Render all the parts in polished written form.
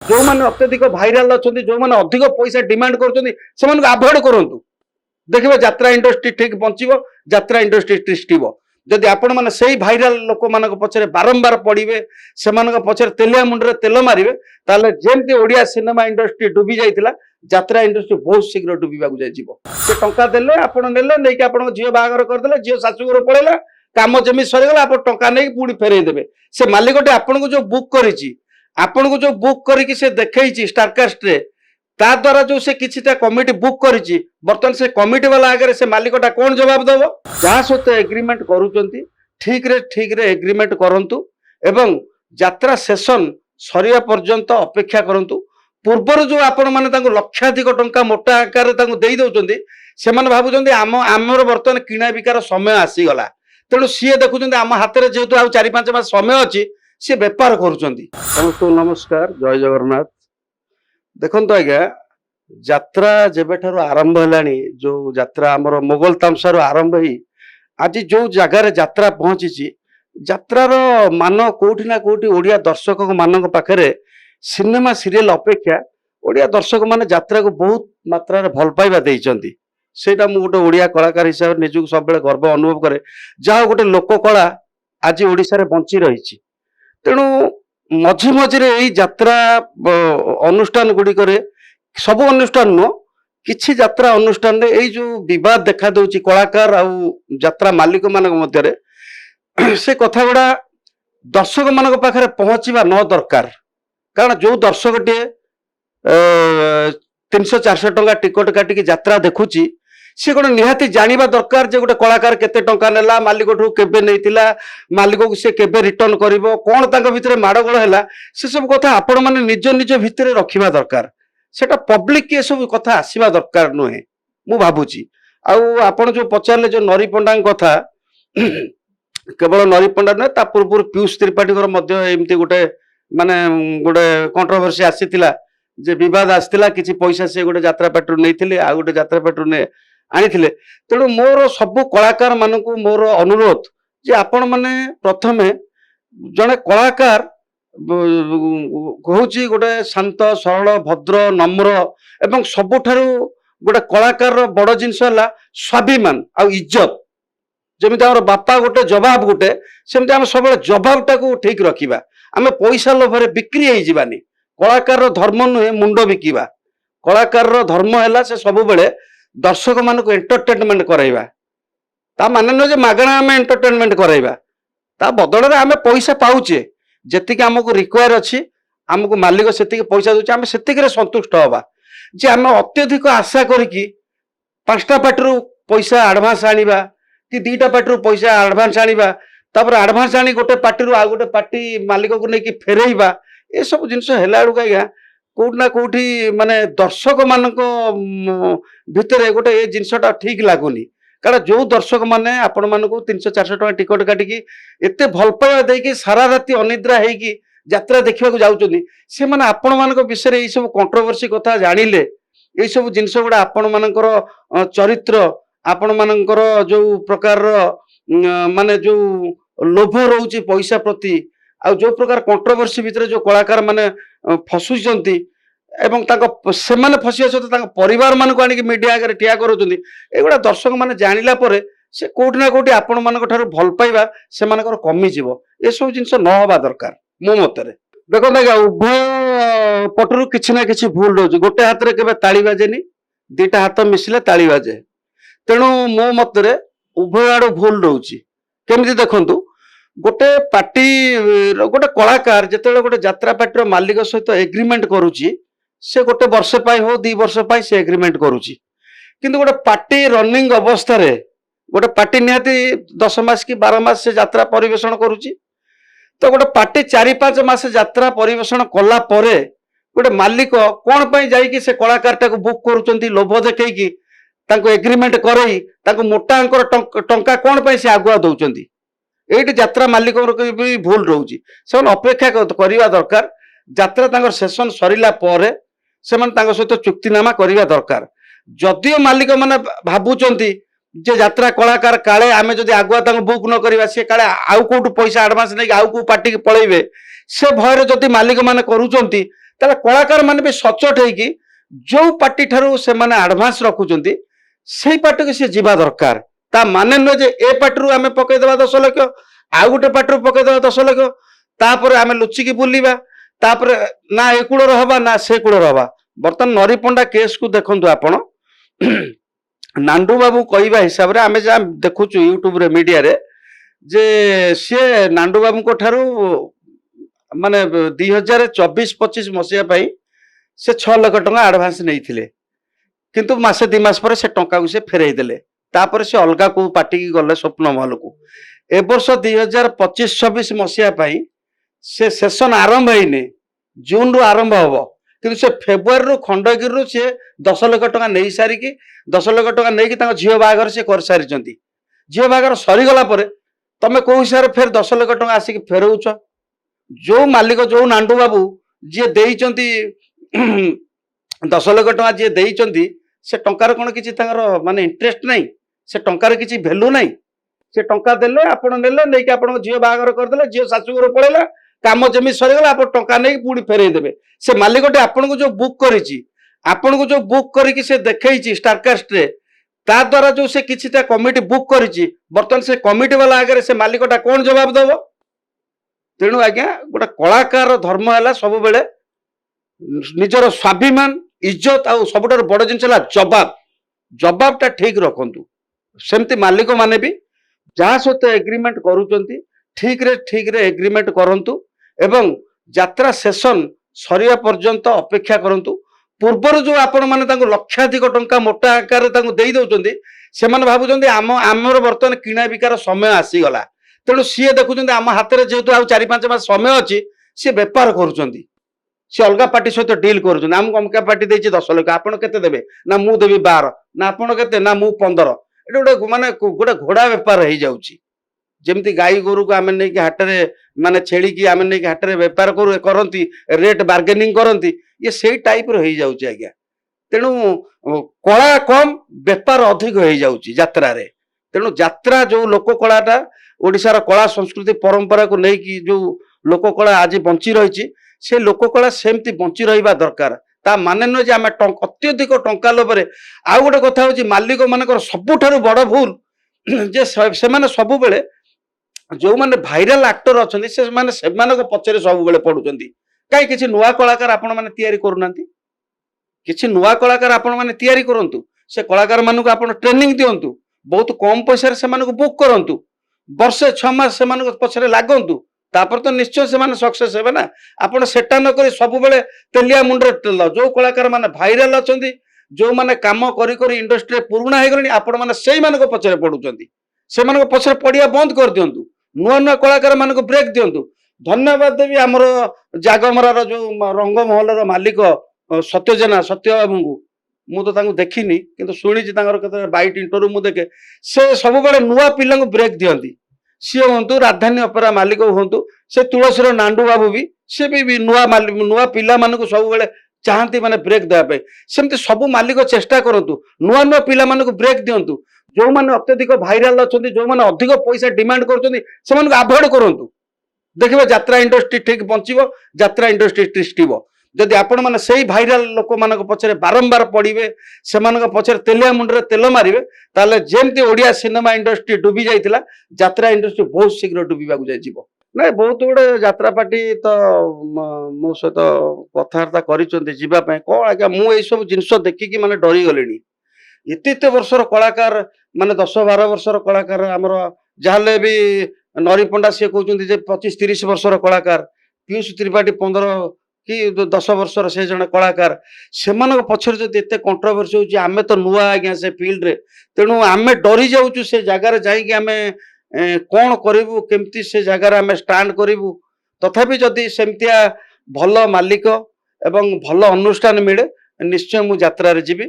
जो मैंने अत्यधिक भाइराल अच्छा जो मैंने अधिक पैसा डिमांड कर आभोड करूँ देखिए यात्रा इंडस्ट्री ठीक बंचो यात्रा इंडस्ट्री टिष्टिब जदि आपण मैंने से भाइराल लोक मान पचर बारंबार पड़े से पचर तेलिया मुंडे तेल मारे ताले जमती ओडिया सिनेमा इंडस्ट्री डुबी जाइतिला यात्रा इंडस्ट्री बहुत शीघ्र डुबा से टंका देले आपण नेले नहीं कि आपण झील बाहागर करदे झील शाशुघर पड़ेगा काम जमी सरीगला आप टंका नहीं पुणी फेरई देवे से मालिकटे आपन को जो बुक करी आपन को जो बुक करके से देखई स्टारकास्ट रे ता द्वारा जो से किछिटा कमिटी बुक करी बर्तमान से कमिटी वाला आगे से मालिकटा कौन जवाब दब जहाँ सहित एग्रीमेंट करुँच ठीक रे एग्रीमेंट करंतु एवं यात्रा सेशन सरिया पर्यंत अपेक्षा करंतु पूर्वर जो आपण माने लक्षाधिक टंका मोटा आकार दे दौरान से भावुं आमर बर्तमान किणा बिकार समय आसीगला तेणु सी देखुं आम हाथ में जेहेतु आ 4-5 मास समय अच्छी सी बेपार कर नमस्कार जय जगन्नाथ देखो आज्ञा यात्रा जेबे आरंभ है जो यात्रा आमर मोगल तामसा आरंभ ही आज जो जगार यात्रा पहुंची यात्रार मान कोठी ना कोठी ओडिया दर्शक मान पाखे सिनेमा सीरियल अपेक्षा ओडिया दर्शक मान यात्रा को बहुत मात्रा भल पाइबा देइचंती सेटा मु गोटे ओडिया कलाकार हिसाब से निजक सब गर्व अनुभव करे जहाँ गोटे लोक कला आज ओडिशा रे बंची रही तेणु मझी मझे यही यात्रा अनुष्ठान गुड़िक सब अनुष्ठान नुह किछि यात्रा अनुष्ठान रे जो विवाद देखा दउची कलाकार आउ यात्रा मालिक मान मध्य से कथा गुड़ा दर्शक मान पाखे पहुंचवा न दरकार कारण जो दर्शक टे 300-400 टंका टिकट काटिकी यात्रा देखुची सी गोटे निहाती जानिबा दरकार जे गोटे कलाकार केते टंका नेला मालिक ठू केबे नैतिला मालिक को से केबे रिटर्न करिवो कोन तांका भितरे माडगोळ हैला से सब कथा आपण माने निज निज भितरे रखिबा दरकार सेटा पब्लिक के सब कथा आसीबा दरकार नुहे मु भाबुची आउ आपण जो पचारले जो नरी पंडा कथा केवल नरी पंडा न ता पूर्व पीयूष त्रिपाठी मध्य एमती गोटे माने गोटे कंट्रोवर्सी आसीतिला जे विवाद आसला किसी पैसा से गोटे यात्रा पेट्रो नहीं आ गोटे यात्रा पेट्रो ने आनी तेणु मोर सबू कलाकार मान को मोर अनुरोध जे आपण माने प्रथमे जड़े कलाकार कहूँ गोटे शांत सरल भद्र नम्र एवं सबुठारु गोटे कलाकार बड़ जिनस है स्वाभिमान आ इज्जत जमी आम बापा गोटे जवाब गोटे सेमती आम सब जवाब टाक ठीक रखा आम पैसा लोभरे बिक्री हो जावानी कलाकार धर्म नुहे मुंड बिकिबा कलाकार धर्म है से सब बेले दर्शक मान को एंटरटेनमेंट कराइबा ता माने न जे मागणा आम एंटरटेनमेंट कराइबा ता बदल रे आम पैसा पाउचे जेतिक आमको रिक्वायर अच्छी आमको मालिक से पैसा दूचे आम से संतुष्ट हवा जे आम अत्यधिक आशा करिकी 5टा पार्टी पैसा आडभांस आनिबा कि 2टा पार्टी पैसा आडभांस आनिबा तापर आडभांस आनी गोटे पार्टी आ गोटे पार्टी मालिक को लेकिन फेरइबा ये सब जिनस है आज्ञा कोट ना कोठी माने दर्शक मान भितर गोटे ये जिनसटा ठीक लगुनि कारण जो दर्शक माने आपण मान को 300-400 टका टिकट काटिकी एते भल पाइबा देकी सारा राति अनिद्रा हेकी यात्रा देखा जाउचंदी से माने आपण मान विषय ये सब कंट्रोवर्सी कथा जानिले ये सब जिनस गुड़ा आपण मानकर चरित्र आपण मानकर जो प्रकार माने जो लोभ रोचे पैसा प्रति आ जो प्रकार कंट्रोवर्सी भितर जो कलाकार माने फसुचंती एवं से फसी परिवार मान को आनिक मीडिया आगे ठिया करूँ एगुड़ा दर्शक मैंने जानिला परे से कोठी ना कोठी आपण मान भल पाइबा से कमिज ये सब जिन नवा दरकार मो मतरे देखो आज्ञा उभय पटरू किसी ना कि भूल रोचे गोटे हाथ में केवे ताली बाजेनी 2टा हाथ मिसिले ताली बाजे तेणु मो मतरे उभय आड़ भूल रोचे केमती देखंतु गोटे पार्टी गोटे कलाकार जिते गोटे यात्रा पार्टी मालिक सहित एग्रीमेंट करुच्ची से गोटे वर्ष हो 2 वर्ष से एग्रीमेंट करुच्ची किंतु गोटे पार्टी रनिंग अवस्था रे गोटे पार्टी निहाती 10 मास कि 12 मास से यात्रा परिवेषण करुच्ची तो गोटे पार्टी 4-5 मास यात्रा परिवेषण कला परे गोटे मालिक कौन पाई जाइकी से कलाकार टाको बुक करुचंती लोभ देखैकी ताको एग्रीमेंट करई ताको मोटा अंकर टंका कौन पाई से आगुआ दउचंती एटी यात्रा मालिक भी भूल रोचे से अपेक्षा करवा दरकार यात्रा सेशन सरिला परे से सहित चुक्तिनामा करवा दरकार जदियो मालिक मैंने भावुंट जे यात्रा कलाकार काले आमे जदि आगुआ बुक न करवा सी काले आउ कौटू पैसा आडभांस नहीं आउ को पार्टी पलैबे से भयर जदि मालिक मैंने करुचंती ତାହେଲେ କଳାକାର ମାନେ ବି ସଚୋଟ ହେଇକି ଯୋଉ ପାର୍ଟି ଠାରୁ ସେମାନେ ଆଡଭାନ୍ସ ରଖୁଛନ୍ତି ସେଇ ପାର୍ଟିକୁ ସେ ଯିବା ଦରକାର। ତା ମାନେ ନୁହେଁ ଯେ ଏ ପାର୍ଟିରୁ ଆମେ ପକେଇଦେବା 10 ଲକ୍ଷ, ଆଉ ଗୋଟେ ପାର୍ଟିରୁ ପକେଇଦେବା 10 ଲକ୍ଷ, ତାପରେ ଆମେ ଲୁଚିକି ବୁଲିବା, ତାପରେ ନା ଏ କୂଳର ହବା ନା ସେ କୂଳର ହବା। ବର୍ତ୍ତମାନ ନରିପଣ୍ଡା କେସ୍କୁ ଦେଖନ୍ତୁ ଆପଣ, ନାଣ୍ଡୁ ବାବୁ କହିବା ହିସାବରେ ଆମେ ଯାହା ଦେଖୁଛୁ ୟୁଟ୍ୟୁବରେ ମିଡିଆରେ, ଯେ ସିଏ ନାଣ୍ଡୁ ବାବୁଙ୍କ ଠାରୁ ମାନେ 2024-25 ମସିହା ପାଇଁ ସେ 6 ଲକ୍ଷ ଟଙ୍କା ଆଡଭାନ୍ସ ନେଇଥିଲେ, କିନ୍ତୁ ମାସେ 2 ମାସ ପରେ ସେ ଟଙ୍କାକୁ ସେ ଫେରେଇ ଦେଲେ। ତାପରେ ସେ ଅଲଗା କୋଉ ପାର୍ଟିକି ଗଲେ ସ୍ୱପ୍ନ ମହଲକୁ। ଏ ବର୍ଷ 2025-26 ମସିହା ପାଇଁ ସେ ସେସନ ଆରମ୍ଭ ହେଇନି, ଜୁନରୁ ଆରମ୍ଭ ହବ, କିନ୍ତୁ ସେ ଫେବୃଆରୀରୁ ଖଣ୍ଡଗିରିରୁ ସେ 10 ଲକ୍ଷ ଟଙ୍କା ନେଇ ସାରିକି 10 ଲକ୍ଷ ଟଙ୍କା ନେଇକି ତାଙ୍କ ଝିଅ ବାହାଘର ସେ କରିସାରିଛନ୍ତି। ଝିଅ ବାହାଘର ସରିଗଲା ପରେ ତମେ କୋଉ ହିସାବରେ ଫେର 10 ଲକ୍ଷ ଟଙ୍କା ଆସିକି ଫେରଉଛ? ଯୋଉ ମାଲିକ, ଯୋଉ ନାଣ୍ଡୁ ବାବୁ ଯିଏ ଦେଇଛନ୍ତି 10 ଲକ୍ଷ ଟଙ୍କା ଯିଏ ଦେଇଛନ୍ତି, ସେ ଟଙ୍କାର କଣ କିଛି ତାଙ୍କର ମାନେ ଇଣ୍ଟରେଷ୍ଟ ନାହିଁ? ସେ ଟଙ୍କାର କିଛି ଭ୍ୟାଲୁ ନାହିଁ? ସେ ଟଙ୍କା ଦେଲେ, ଆପଣ ନେଲେ, ନେଇକି ଆପଣଙ୍କ ଝିଅ ବାହାଘର କରିଦେଲେ, ଝିଅ ଶାଶୁଘର ପଳେଇଲା, କାମ ଯେମିତି ସରିଗଲା, ଆପଣ ଟଙ୍କା ନେଇକି ପୁଣି ଫେରେଇ ଦେବେ। ସେ ମାଲିକଟି ଆପଣଙ୍କୁ ଯୋଉ ବୁକ୍ କରିଛି, ଆପଣଙ୍କୁ ଯୋଉ ବୁକ୍ କରିକି ସେ ଦେଖେଇଛି ଷ୍ଟାରକାଷ୍ଟରେ, ତା ଦ୍ୱାରା ଯୋଉ ସେ କିଛିଟା କମିଟି ବୁକ୍ କରିଛି, ବର୍ତ୍ତମାନ ସେ କମିଟି ବାଲା ଆଗରେ ସେ ମାଲିକଟା କଣ ଜବାବ ଦବ? ତେଣୁ ଆଜ୍ଞା ଗୋଟେ କଳାକାର ଧର୍ମ ହେଲା ସବୁବେଳେ ନିଜର ସ୍ୱାଭିମାନ, ଇଜ୍ଜତ, ଆଉ ସବୁଠାରୁ ବଡ ଜିନିଷ ହେଲା ଜବାବ। ଜବାବଟା ଠିକ ରଖନ୍ତୁ। ସେମିତି ମାଲିକ ମାନେ ବି ଯାହା ସହିତ ଏଗ୍ରିମେଣ୍ଟ କରୁଛନ୍ତି ଠିକରେ ଏଗ୍ରିମେଣ୍ଟ କରନ୍ତୁ ଏବଂ ଯାତ୍ରା ସେସନ ସରିବା ପର୍ଯ୍ୟନ୍ତ ଅପେକ୍ଷା କରନ୍ତୁ। ପୂର୍ବରୁ ଯୋଉ ଆପଣ ମାନେ ତାଙ୍କୁ ଲକ୍ଷାଧିକ ଟଙ୍କା ମୋଟା ଆକାରରେ ତାଙ୍କୁ ଦେଇ ଦଉଛନ୍ତି, ସେମାନେ ଭାବୁଛନ୍ତି ଆମର ବର୍ତ୍ତମାନ କିଣା ବିକାର ସମୟ ଆସିଗଲା, ତେଣୁ ସିଏ ଦେଖୁଛନ୍ତି ଆମ ହାତରେ ଯେହେତୁ ଆଉ 4-5 ମାସ ସମୟ ଅଛି, ସିଏ ବେପାର କରୁଛନ୍ତି, ସେ ଅଲଗା ପାର୍ଟି ସହିତ ଡିଲ୍ କରୁଛନ୍ତି। ଆମକୁ ଅମକା ପାର୍ଟି ଦେଇଛି 10 ଲକ୍ଷ, ଆପଣ କେତେ ଦେବେ? ନା ମୁଁ ଦେବି 12। ନା ଆପଣ କେତେ? ନା ମୁଁ 15। এটা ଗୋଟେ ମାନେ ଗୋଟେ ଘୋଡା ବେପାର ହେଇଯାଉଛି। ଯେମିତି ଗାଈ ଗୋରୁକୁ ଆମେ ନେଇକି ହାଟରେ, ମାନେ ଛେଳିକି ଆମେ ନେଇକି ହାଟରେ ବେପାର କରନ୍ତି, ରେଟ୍ ବାର୍ଗେନିଂ କରନ୍ତି, ଇଏ ସେଇ ଟାଇପର ହେଇଯାଉଛି ଆଜ୍ଞା। ତେଣୁ କଳା କମ, ବେପାର ଅଧିକ ହେଇଯାଉଛି ଯାତ୍ରାରେ। ତେଣୁ ଯାତ୍ରା ଯୋଉ ଲୋକ କଳାଟା, ଓଡିଶାର କଳା ସଂସ୍କୃତି ପରମ୍ପରାକୁ ନେଇକି ଯୋଉ ଲୋକ କଳା ଆଜି ବଞ୍ଚି ରହିଛି, ସେ ଲୋକ କଳା ସେମିତି ବଞ୍ଚି ରହିବା ଦରକାର। ତା ମାନେ ନୁହେଁ ଯେ ଆମେ ଅତ୍ୟଧିକ ଟଙ୍କା ଲୋଭରେ। ଆଉ ଗୋଟେ କଥା ହଉଛି, ମାଲିକ ମାନଙ୍କର ସବୁଠାରୁ ବଡ ଭୁଲ ଯେ ସେମାନେ ସବୁବେଳେ ଯୋଉମାନେ ଭାଇରାଲ ଆକ୍ଟର ଅଛନ୍ତି, ସେମାନଙ୍କ ପଛରେ ସବୁବେଳେ ପଡୁଛନ୍ତି। କାହିଁ କିଛି ନୂଆ କଳାକାର ଆପଣ ମାନେ ତିଆରି କରୁନାହାନ୍ତି? କିଛି ନୂଆ କଳାକାର ଆପଣ ମାନେ ତିଆରି କରନ୍ତୁ। ସେ କଳାକାର ମାନଙ୍କୁ ଆପଣ ଟ୍ରେନିଂ ଦିଅନ୍ତୁ, ବହୁତ କମ ପଇସାରେ ସେମାନଙ୍କୁ ବୁକ୍ କରନ୍ତୁ, ବର୍ଷେ 6 ମାସ ସେମାନଙ୍କ ପଛରେ ଲାଗନ୍ତୁ, ତାପରେ ତ ନିଶ୍ଚୟ ସେମାନେ ସକ୍ସେସ ହେବେ ନା। ଆପଣ ସେଟା ନକରି ସବୁବେଳେ ତେଲିଆ ମୁଣ୍ଡରେ ତେଲ, ଯୋଉ କଳାକାର ମାନେ ଭାଇରାଲ ଅଛନ୍ତି, ଯୋଉମାନେ କାମ କରି କରି ଇଣ୍ଡଷ୍ଟ୍ରିରେ ପୁରୁଣା ହେଇଗଲେଣି, ଆପଣ ମାନେ ସେଇମାନଙ୍କ ପଛରେ ପଡୁଛନ୍ତି। ସେମାନଙ୍କ ପଛରେ ପଡିବା ବନ୍ଦ କରିଦିଅନ୍ତୁ, ନୂଆ ନୂଆ କଳାକାର ମାନଙ୍କୁ ବ୍ରେକ୍ ଦିଅନ୍ତୁ। ଧନ୍ୟବାଦ ଦେବି ଆମର ଜାଗମରାର ଯୋଉ ରଙ୍ଗମହଲର ମାଲିକ ସତ୍ୟ ଜେନା, ସତ୍ୟ ବାବୁଙ୍କୁ। ମୁଁ ତ ତାଙ୍କୁ ଦେଖିନି, କିନ୍ତୁ ଶୁଣିଛି ତାଙ୍କର କେତେବେଳେ ବାଇଟ୍ ଇଣ୍ଟରଭ୍ୟୁ ମୁଁ ଦେଖେ। ସେ ସବୁବେଳେ ନୂଆ ପିଲାଙ୍କୁ ବ୍ରେକ୍ ଦିଅନ୍ତି। ସିଏ ହୁଅନ୍ତୁ, ରାଜଧାନୀ ଅପେରା ମାଲିକ ହୁଅନ୍ତୁ, ସେ ତୁଳସୀର ନାଣ୍ଡୁ ବାବୁ ବି, ସେ ବି ନୂଆ ପିଲାମାନଙ୍କୁ ସବୁବେଳେ ଚାହାନ୍ତି ମାନେ ବ୍ରେକ୍ ଦେବା ପାଇଁ। ସେମିତି ସବୁ ମାଲିକ ଚେଷ୍ଟା କରନ୍ତୁ, ନୂଆ ନୂଆ ପିଲାମାନଙ୍କୁ ବ୍ରେକ୍ ଦିଅନ୍ତୁ। ଯୋଉମାନେ ଅତ୍ୟଧିକ ଭାଇରାଲ ଅଛନ୍ତି, ଯୋଉମାନେ ଅଧିକ ପଇସା ଡିମାଣ୍ଡ କରୁଛନ୍ତି, ସେମାନଙ୍କୁ ଆଭଏଡ କରନ୍ତୁ। ଦେଖିବେ ଯାତ୍ରା ଇଣ୍ଡଷ୍ଟ୍ରି ଠିକ ବଞ୍ଚିବ, ଯାତ୍ରା ଇଣ୍ଡଷ୍ଟ୍ରି ତିଷ୍ଠିବ। ଯଦି ଆପଣ ମାନେ ସେଇ ଭାଇରାଲ ଲୋକମାନଙ୍କ ପଛରେ ବାରମ୍ବାର ପଡିବେ, ସେମାନଙ୍କ ପଛରେ ତେଲିଆ ମୁଣ୍ଡରେ ତେଲ ମାରିବେ, ତାହେଲେ ଯେମିତି ଓଡିଆ ସିନେମା ଇଣ୍ଡଷ୍ଟ୍ରି ଡୁବି ଯାଇଥିଲା, ଯାତ୍ରା ଇଣ୍ଡଷ୍ଟ୍ରି ବହୁତ ଶୀଘ୍ର ଡୁବିବାକୁ ଯିବ। ନାଇଁ, ବହୁତ ଗୁଡେ ଯାତ୍ରା ପାର୍ଟି ତ ମୋ ସହିତ କଥାବାର୍ତ୍ତା କରିଛନ୍ତି ଯିବା ପାଇଁ। କଣ ଆଜ୍ଞା, ମୁଁ ଏଇସବୁ ଜିନିଷ ଦେଖିକି ମାନେ ଡରିଗଲିଣି। ଏତେ ବର୍ଷର କଳାକାର, ମାନେ 10-12 ବର୍ଷର କଳାକାର ଆମର, ଯାହାହେଲେ ବି ନରିପଣ୍ଡା ସିଏ କହୁଛନ୍ତି ଯେ 25-30 ବର୍ଷର କଳାକାର, ପିୟୁଷ ତ୍ରିପାଠୀ 15 କି 10 ବର୍ଷର ସେ ଜଣେ କଳାକାର। ସେମାନଙ୍କ ପଛରେ ଯଦି ଏତେ କଣ୍ଟ୍ରୋଭର୍ସି ହଉଛି, ଆମେ ତ ନୂଆ ଆଜ୍ଞା ସେ ଫିଲ୍ଡରେ, ତେଣୁ ଆମେ ଡରି ଯାଉଛୁ। ସେ ଜାଗାରେ ଯାଇକି ଆମେ କଣ କରିବୁ, କେମିତି ସେ ଜାଗାରେ ଆମେ ଷ୍ଟାଣ୍ଡ କରିବୁ। ତଥାପି ଯଦି ସେମିତିଆ ଭଲ ମାଲିକ ଏବଂ ଭଲ ଅନୁଷ୍ଠାନ ମିଳେ, ନିଶ୍ଚୟ ମୁଁ ଯାତ୍ରାରେ ଯିବି।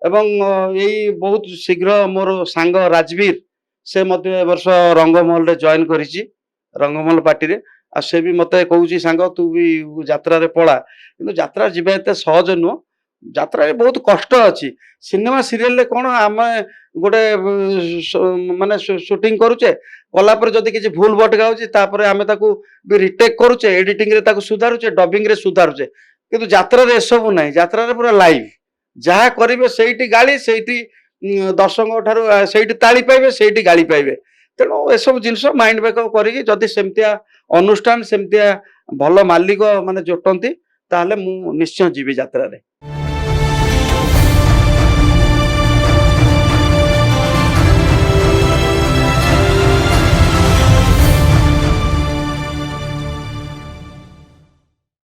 ଏବଂ ଏଇ ବହୁତ ଶୀଘ୍ର ମୋର ସାଙ୍ଗ ରାଜବୀର, ସେ ମଧ୍ୟ ଏ ବର୍ଷ ରଙ୍ଗମହଲରେ ଜଏନ କରିଛି, ରଙ୍ଗମହଲ ପାର୍ଟିରେ। ଆଉ ସେ ବି ମତେ କହୁଛି, ସାଙ୍ଗ ତୁ ବି ଯାତ୍ରାରେ ପଳା। କିନ୍ତୁ ଯାତ୍ରା ଯିବା ଏତେ ସହଜ ନୁହଁ, ଯାତ୍ରାରେ ବହୁତ କଷ୍ଟ ଅଛି। ସିନେମା ସିରିଏଲରେ କଣ, ଆମେ ଗୋଟେ ମାନେ ସୁଟିଂ କରୁଛେ, କଲା ପରେ ଯଦି କିଛି ଭୁଲ ଭଟକା ହଉଛି, ତାପରେ ଆମେ ତାକୁ ବି ରିଟେକ୍ କରୁଛେ, ଏଡିଟିଂ ରେ ତାକୁ ସୁଧାରୁଛେ, ଡବିଂ ରେ ସୁଧାରୁଛେ। କିନ୍ତୁ ଯାତ୍ରାରେ ଏସବୁ ନାହିଁ, ଯାତ୍ରାରେ ପୁରା ଲାଇଭ ଯାହା କରିବେ ସେଇଠି ଗାଳି, ସେଇଠି ଦର୍ଶକଙ୍କ ଠାରୁ ସେଇଠି ତାଳି ପାଇବେ, ସେଇଠି ଗାଳି ପାଇବେ। ତେଣୁ ଏସବୁ ଜିନିଷ ମାଇଣ୍ଡ ମେକଅପ୍ କରିକି ଯଦି ସେମିତିଆ ଅନୁଷ୍ଠାନ, ସେମିତିଆ ଭଲ ମାଲିକ ମାନେ ଜୋଟନ୍ତି, ତାହେଲେ ମୁଁ ନିଶ୍ଚୟ ଯିବି ଯାତ୍ରାରେ।